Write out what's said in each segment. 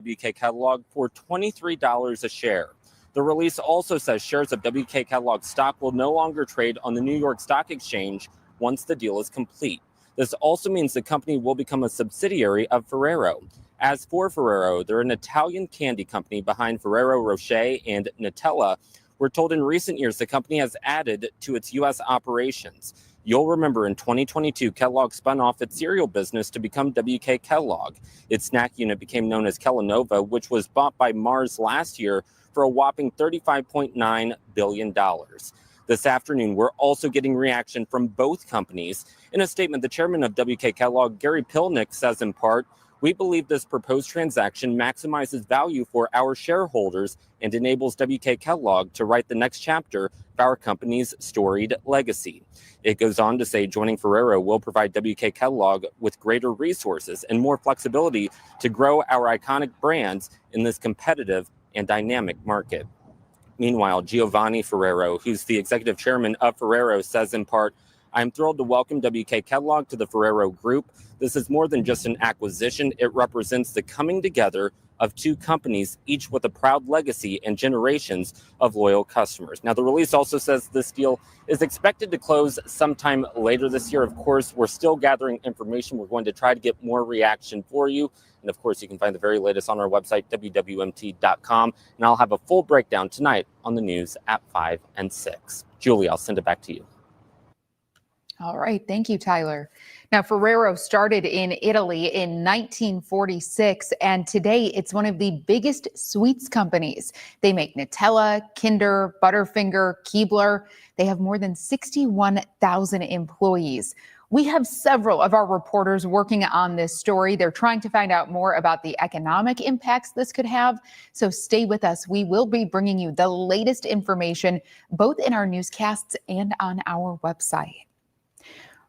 WK Kellogg for $23 a share. The release also says shares of WK Kellogg stock will no longer trade on the New York Stock Exchange once the deal is complete. This also means the company will become a subsidiary of Ferrero. As for Ferrero, they're an Italian candy company behind Ferrero Rocher and Nutella. We're told in recent years the company has added to its U.S. operations. You'll remember in 2022, Kellogg spun off its cereal business to become WK Kellogg. Its snack unit became known as Kellanova, which was bought by Mars last year for a whopping $35.9 billion. This afternoon, we're also getting reaction from both companies. In a statement, the chairman of WK Kellogg, Gary Pilnick, says in part, "We believe this proposed transaction maximizes value for our shareholders and enables WK Kellogg to write the next chapter of our company's storied legacy." It goes on to say joining Ferrero will provide WK Kellogg with greater resources and more flexibility to grow our iconic brands in this competitive and dynamic market. Meanwhile, Giovanni Ferrero, who's the executive chairman of Ferrero, says in part, "I'm thrilled to welcome WK Kellogg to the Ferrero Group. This is more than just an acquisition. It represents the coming together of two companies, each with a proud legacy and generations of loyal customers." Now, the release also says this deal is expected to close sometime later this year. Of course, we're still gathering information. We're going to try to get more reaction for you. And of course, you can find the very latest on our website, WWMT.com. And I'll have a full breakdown tonight on the news at 5 and 6. Julie, I'll send it back to you. All right. Thank you, Tyler. Now, Ferrero started in Italy in 1946, and today it's one of the biggest sweets companies. They make Nutella, Kinder, Butterfinger, Keebler. They have more than 61,000 employees. We have several of our reporters working on this story. They're trying to find out more about the economic impacts this could have. So stay with us. We will be bringing you the latest information, both in our newscasts and on our website.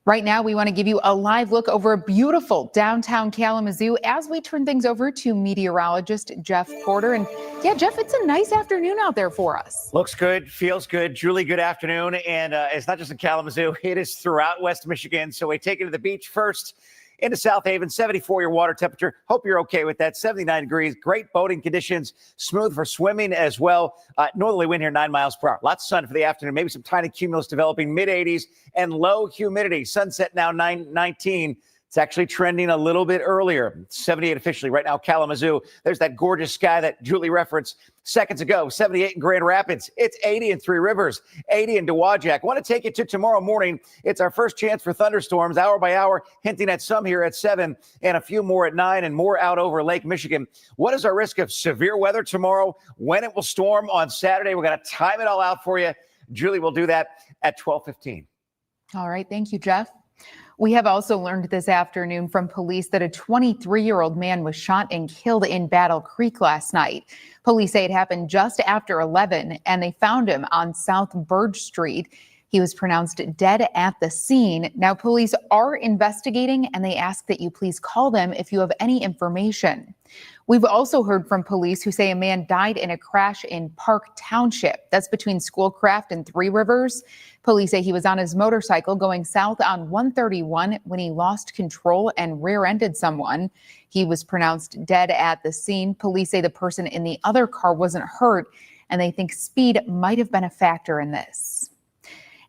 Right now, we want to give you a live look over beautiful downtown Kalamazoo as we turn things over to meteorologist Jeff Porter. And yeah, Jeff, it's a nice afternoon out there for us. Looks good, feels good. Julie, good afternoon. And it's not just in Kalamazoo, it is throughout West Michigan. So we take you to the beach first. Into South Haven, 74 your water temperature. Hope you're okay with that. 79 degrees. Great boating conditions. Smooth for swimming as well. Northerly wind here, 9 miles per hour. Lots of sun for the afternoon. Maybe some tiny cumulus developing. Mid-80s and low humidity. Sunset now 9:19. It's actually trending a little bit earlier. 78 officially right now, Kalamazoo. There's that gorgeous sky that Julie referenced seconds ago. 78 in Grand Rapids. It's 80 in Three Rivers, 80 in Dowagiac. I want to take you to tomorrow morning. It's our first chance for thunderstorms, hour by hour, hinting at some here at 7 and a few more at 9 and more out over Lake Michigan. What is our risk of severe weather tomorrow? When it will storm on Saturday? We're going to time it all out for you. Julie will do that at 12:15. All right. Thank you, Jeff. We have also learned this afternoon from police that a 23-year-old man was shot and killed in Battle Creek last night. Police say it happened just after 11, and they found him on South Burge Street. He was pronounced dead at the scene. Now, police are investigating, and they ask that you please call them if you have any information. We've also heard from police who say a man died in a crash in Park Township. That's between Schoolcraft and Three Rivers. Police say he was on his motorcycle going south on 131 when he lost control and rear-ended someone. He was pronounced dead at the scene. Police say the person in the other car wasn't hurt, and they think speed might have been a factor in this.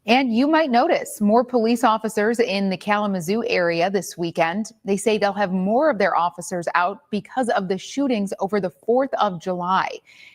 And you might notice more police officers in the Kalamazoo area this weekend. They say they'll have more of their officers out because of the shootings over the 4th of July.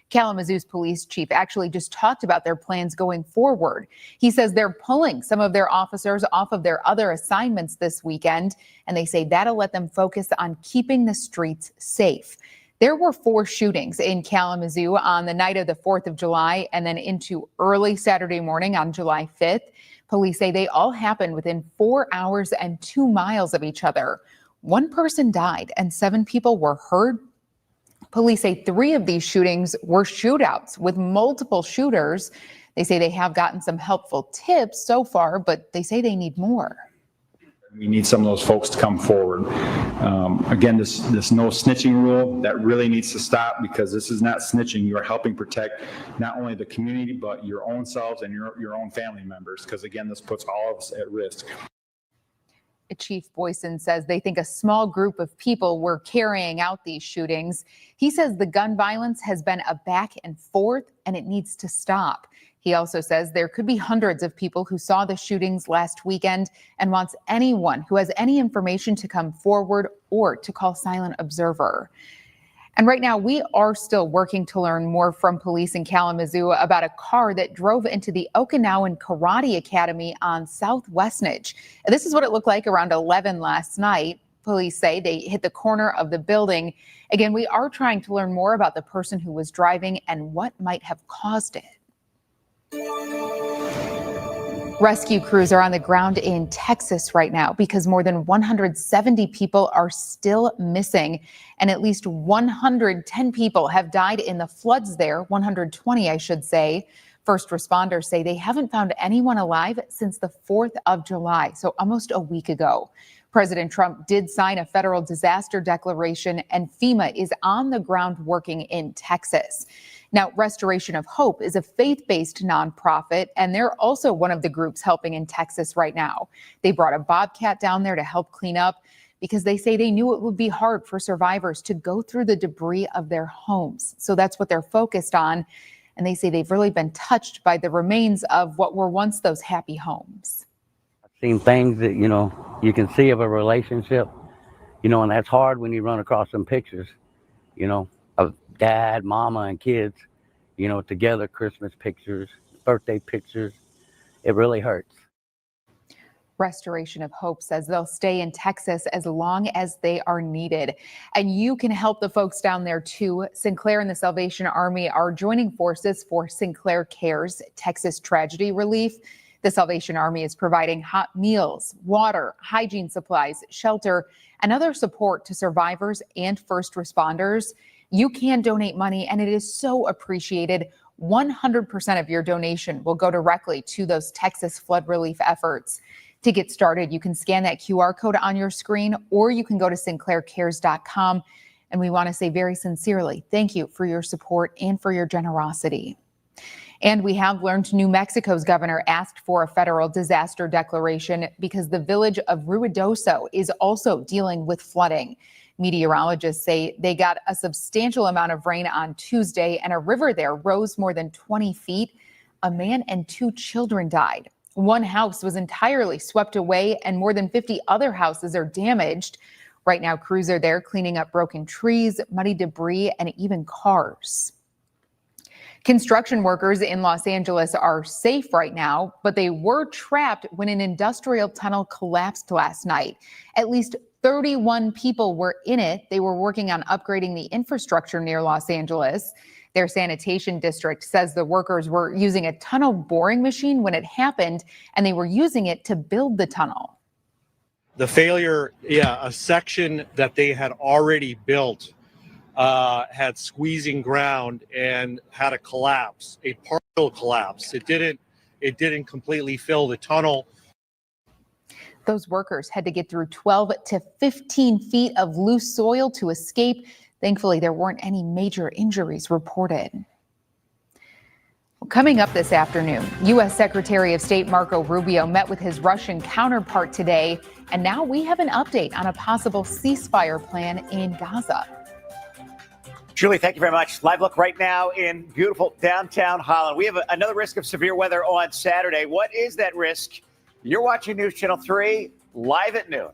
Kalamazoo's police chief actually just talked about their plans going forward. He says they're pulling some of their officers off of their other assignments this weekend, and they say that'll let them focus on keeping the streets safe. There were 4 shootings in Kalamazoo on the night of the 4th of July and then into early Saturday morning on July 5th. Police say they all happened within 4 hours and 2 miles of each other. 1 person died and 7 people were hurt. Police say 3 of these shootings were shootouts with multiple shooters. They say they have gotten some helpful tips so far, but they say they need more. We need some of those folks to come forward. Again, this no snitching rule, that really needs to stop, because this is not snitching. You're helping protect not only the community, but your own selves and your own family members, because again, this puts all of us at risk. Chief Boyson says they think a small group of people were carrying out these shootings. He says the gun violence has been a back and forth and it needs to stop. He also says there could be hundreds of people who saw the shootings last weekend and wants anyone who has any information to come forward or to call Silent Observer. And right now, we are still working to learn more from police in Kalamazoo about a car that drove into the Okinawan Karate Academy on South Westnedge. This is what it looked like around 11 last night. Police say they hit the corner of the building. Again, we are trying to learn more about the person who was driving and what might have caused it. Rescue crews are on the ground in Texas right now because more than 170 people are still missing and at least 110 people have died in the floods there, 120 I should say. First responders say they haven't found anyone alive since the 4th of July, so almost a week ago. President Trump did sign a federal disaster declaration and FEMA is on the ground working in Texas. Now, Restoration of Hope is a faith-based nonprofit, and they're also one of the groups helping in Texas right now. They brought a bobcat down there to help clean up because they say they knew it would be hard for survivors to go through the debris of their homes. So that's what they're focused on. And they say they've really been touched by the remains of what were once those happy homes. I've seen things that, you can see of a relationship, and that's hard when you run across some pictures, of dad, mama, and kids, together, Christmas pictures, birthday pictures. It really hurts. Restoration of Hope says they'll stay in Texas as long as they are needed. And you can help the folks down there too. Sinclair and the Salvation Army are joining forces for Sinclair Cares Texas Tragedy Relief. The Salvation Army is providing hot meals, water, hygiene supplies, shelter, and other support to survivors and first responders. You can donate money, and it is so appreciated. 100% of your donation will go directly to those Texas flood relief efforts. To get started, you can scan that QR code on your screen, or you can go to sinclaircares.com. And we want to say very sincerely, thank you for your support and for your generosity. And we have learned New Mexico's governor asked for a federal disaster declaration because the village of Ruidoso is also dealing with flooding. Meteorologists say they got a substantial amount of rain on Tuesday, and a river there rose more than 20 feet. A man and 2 children died. One house was entirely swept away, and more than 50 other houses are damaged. Right now, crews are there cleaning up broken trees, muddy debris, and even cars. Construction workers in Los Angeles are safe right now, but they were trapped when an industrial tunnel collapsed last night. At least 31 people were in it. They were working on upgrading the infrastructure near Los Angeles. Their sanitation district says the workers were using a tunnel boring machine when it happened, and they were using it to build the tunnel. The failure, a section that they had already built had squeezing ground and had a collapse, a partial collapse. It didn't completely fill the tunnel. Those workers had to get through 12 to 15 feet of loose soil to escape. Thankfully, there weren't any major injuries reported. Coming up this afternoon, U.S. Secretary of State Marco Rubio met with his Russian counterpart today, and now we have an update on a possible ceasefire plan in Gaza. Julie, thank you very much. Live look right now in beautiful downtown Holland. We have another risk of severe weather on Saturday. What is that risk? You're watching News Channel 3 live at noon.